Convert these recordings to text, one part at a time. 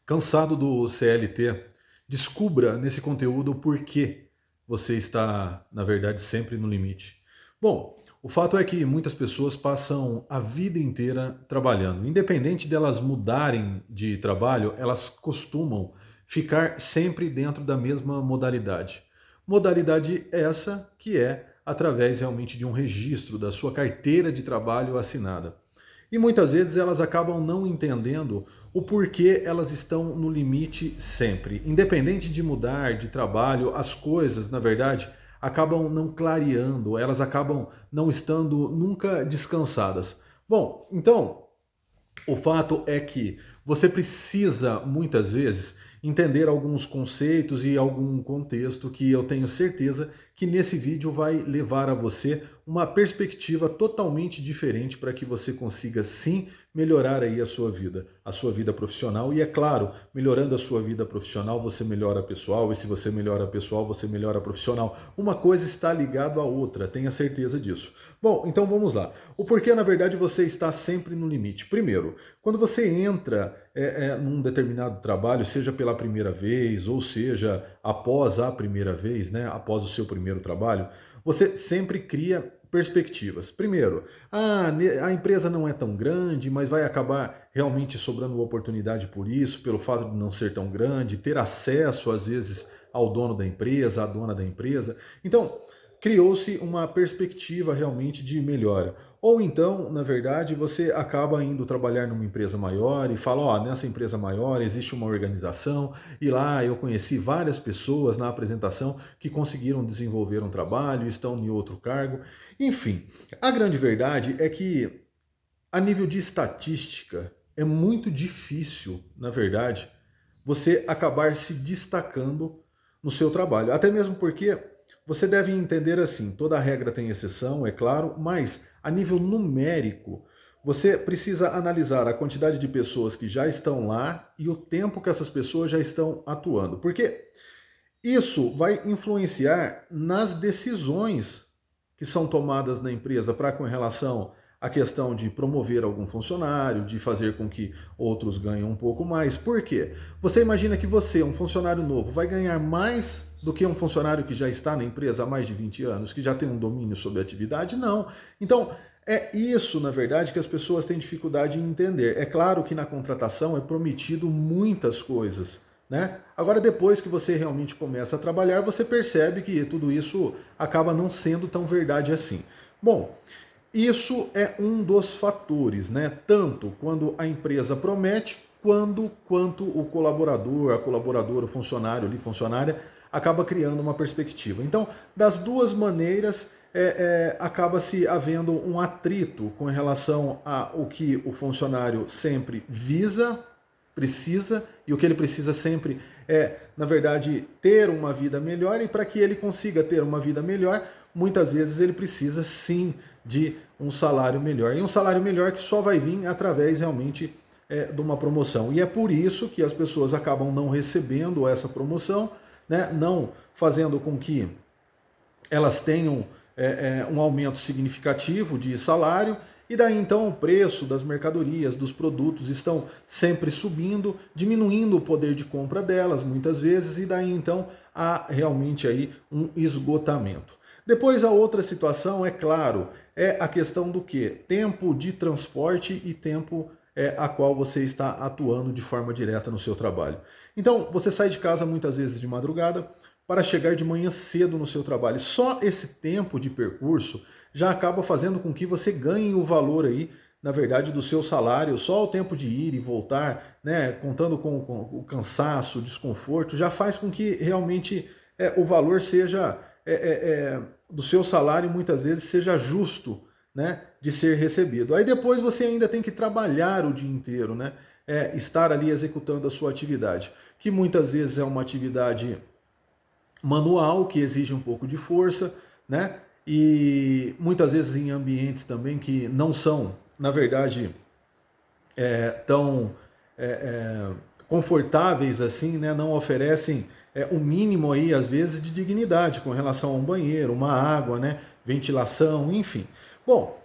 Cansado do CLT? Descubra nesse conteúdo o porquê você está, na verdade, sempre no limite. Bom, o fato é que muitas pessoas passam a vida inteira trabalhando. Independente delas mudarem de trabalho, elas costumam ficar sempre dentro da mesma modalidade. Modalidade essa que é através realmente de um registro da sua carteira de trabalho assinada. E muitas vezes elas acabam não entendendo o porquê elas estão no limite sempre. Independente de mudar de trabalho, as coisas, na verdade, acabam não clareando, elas acabam não estando nunca descansadas. Bom, então, o fato é que você precisa, muitas vezes, entender alguns conceitos e algum contexto que eu tenho certeza que nesse vídeo vai levar a você uma perspectiva totalmente diferente para que você consiga sim melhorar aí a sua vida profissional e é claro, melhorando a sua vida profissional, você melhora a pessoal e se você melhora a pessoal, você melhora a profissional. Uma coisa está ligada à outra, tenha certeza disso. Bom, então vamos lá. O porquê, na verdade, você está sempre no limite. Primeiro, quando você entra num determinado trabalho, seja pela primeira vez, ou seja, após a primeira vez, né, após o seu primeiro trabalho, você sempre cria perspectivas. Primeiro, a empresa não é tão grande, mas vai acabar realmente sobrando oportunidade por isso, pelo fato de não ser tão grande, ter acesso, às vezes, ao dono da empresa, à dona da empresa. Então, criou-se uma perspectiva realmente de melhora. Ou então, na verdade, você acaba indo trabalhar numa empresa maior e fala, ó, nessa empresa maior existe uma organização e lá eu conheci várias pessoas na apresentação que conseguiram desenvolver um trabalho, estão em outro cargo. Enfim, a grande verdade é que a nível de estatística é muito difícil, na verdade, você acabar se destacando no seu trabalho. Até mesmo porque você deve entender assim, toda regra tem exceção, é claro, mas a nível numérico, você precisa analisar a quantidade de pessoas que já estão lá e o tempo que essas pessoas já estão atuando. Porque isso vai influenciar nas decisões que são tomadas na empresa para com relação à questão de promover algum funcionário, de fazer com que outros ganhem um pouco mais. Por quê? Você imagina que você, um funcionário novo, vai ganhar mais do que um funcionário que já está na empresa há mais de 20 anos, que já tem um domínio sobre a atividade? Não. Então, é isso, na verdade, que as pessoas têm dificuldade em entender. É claro que na contratação é prometido muitas coisas, né? Agora, depois que você realmente começa a trabalhar, você percebe que tudo isso acaba não sendo tão verdade assim. Bom, isso é um dos fatores, né? Tanto quando a empresa promete, quanto o colaborador, a colaboradora, o funcionário ali, funcionária, acaba criando uma perspectiva. Então, das duas maneiras, acaba-se havendo um atrito com relação ao que o funcionário sempre visa, precisa, e o que ele precisa sempre é, na verdade, ter uma vida melhor, e para que ele consiga ter uma vida melhor, muitas vezes ele precisa sim de um salário melhor. E um salário melhor que só vai vir através realmente de uma promoção. E é por isso que as pessoas acabam não recebendo essa promoção, né, não fazendo com que elas tenham um aumento significativo de salário, e daí então o preço das mercadorias, dos produtos estão sempre subindo, diminuindo o poder de compra delas muitas vezes, e daí então há realmente aí um esgotamento. Depois a outra situação, é claro, é a questão do que? Tempo de transporte e tempo a qual você está atuando de forma direta no seu trabalho. Então, você sai de casa muitas vezes de madrugada, para chegar de manhã cedo no seu trabalho. Só esse tempo de percurso já acaba fazendo com que você ganhe o valor aí, na verdade, do seu salário. Só o tempo de ir e voltar, né, contando com o cansaço, o desconforto, já faz com que realmente o valor seja do seu salário muitas vezes seja justo, né, de ser recebido. Aí depois você ainda tem que trabalhar o dia inteiro, né, estar ali executando a sua atividade, que muitas vezes é uma atividade manual, que exige um pouco de força, né? E muitas vezes em ambientes também que não são, na verdade, tão é, é, confortáveis assim, né? Não oferecem o mínimo aí, às vezes, de dignidade com relação a um banheiro, uma água, né? Ventilação, enfim. Bom,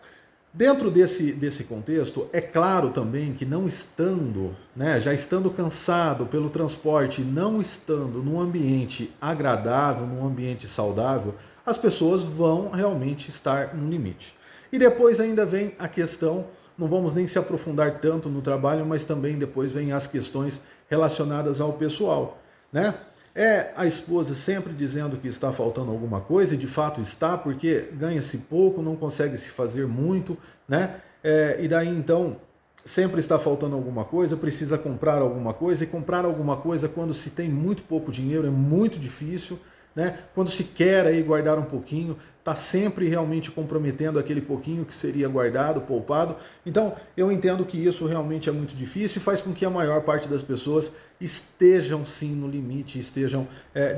Dentro desse contexto, é claro também que não estando, né, já estando cansado pelo transporte, não estando num ambiente agradável, num ambiente saudável, as pessoas vão realmente estar no limite. E depois ainda vem a questão, não vamos nem se aprofundar tanto no trabalho, mas também depois vem as questões relacionadas ao pessoal, né? É a esposa sempre dizendo que está faltando alguma coisa, e de fato está, porque ganha-se pouco, não consegue se fazer muito, né? E daí então sempre está faltando alguma coisa, precisa comprar alguma coisa, e comprar alguma coisa quando se tem muito pouco dinheiro é muito difícil, né? Quando se quer aí guardar um pouquinho, está sempre realmente comprometendo aquele pouquinho que seria guardado, poupado. Então, eu entendo que isso realmente é muito difícil e faz com que a maior parte das pessoas estejam sim no limite, estejam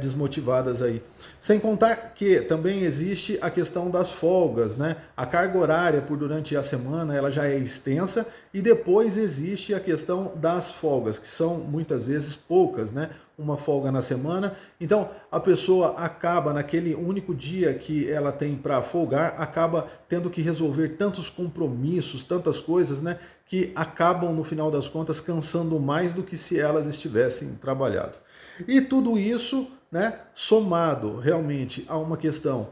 desmotivadas aí. Sem contar que também existe a questão das folgas, né? A carga horária por durante a semana ela já é extensa, e depois existe a questão das folgas, que são muitas vezes poucas, né? Uma folga na semana. Então a pessoa acaba, naquele único dia que ela tem para folgar, acaba tendo que resolver tantos compromissos, tantas coisas, né? Que acabam, no final das contas, cansando mais do que se elas estivessem trabalhado. E tudo isso, né, somado realmente a uma questão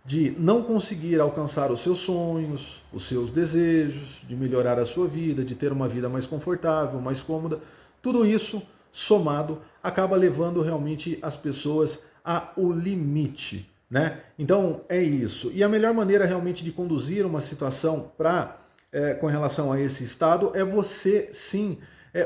de não conseguir alcançar os seus sonhos, os seus desejos, de melhorar a sua vida, de ter uma vida mais confortável, mais cômoda, tudo isso somado acaba levando realmente as pessoas ao limite, né? Então é isso. E a melhor maneira realmente de conduzir uma situação com relação a esse estado é você sim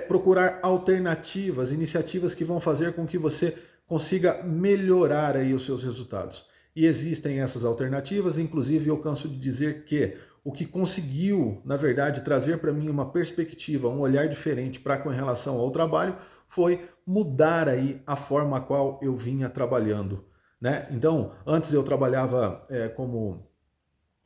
procurar alternativas, iniciativas que vão fazer com que você consiga melhorar aí os seus resultados. E existem essas alternativas, inclusive eu canso de dizer que o que conseguiu, na verdade, trazer para mim uma perspectiva, um olhar diferente para com relação ao trabalho, foi mudar aí a forma a qual eu vinha trabalhando, né? Então, antes eu trabalhava como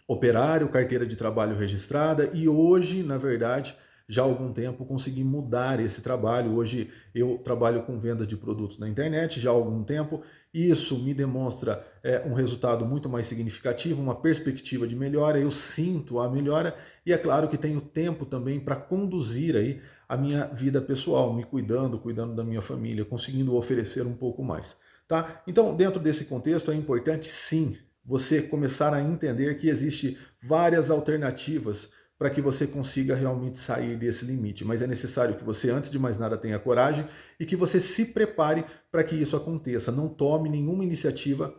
operário, carteira de trabalho registrada, e hoje, na verdade, já há algum tempo consegui mudar esse trabalho. Hoje eu trabalho com vendas de produtos na internet já há algum tempo. Isso me demonstra um resultado muito mais significativo, uma perspectiva de melhora. Eu sinto a melhora e é claro que tenho tempo também para conduzir aí a minha vida pessoal, me cuidando da minha família, conseguindo oferecer um pouco mais, tá? Então, dentro desse contexto é importante sim você começar a entender que existe várias alternativas para que você consiga realmente sair desse limite. Mas é necessário que você, antes de mais nada, tenha coragem e que você se prepare para que isso aconteça. Não tome nenhuma iniciativa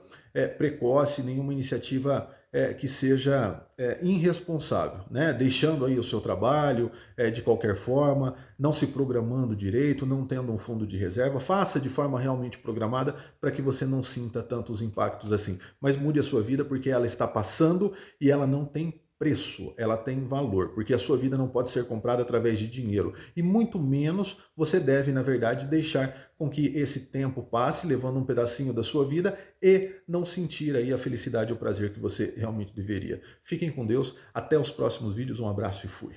precoce, nenhuma iniciativa que seja irresponsável, né? Deixando aí o seu trabalho de qualquer forma, não se programando direito, não tendo um fundo de reserva. Faça de forma realmente programada para que você não sinta tantos impactos assim. Mas mude a sua vida porque ela está passando e ela não tem preço, ela tem valor, porque a sua vida não pode ser comprada através de dinheiro, e muito menos você deve, na verdade, deixar com que esse tempo passe, levando um pedacinho da sua vida e não sentir aí a felicidade e o prazer que você realmente deveria. Fiquem com Deus, até os próximos vídeos, um abraço e fui.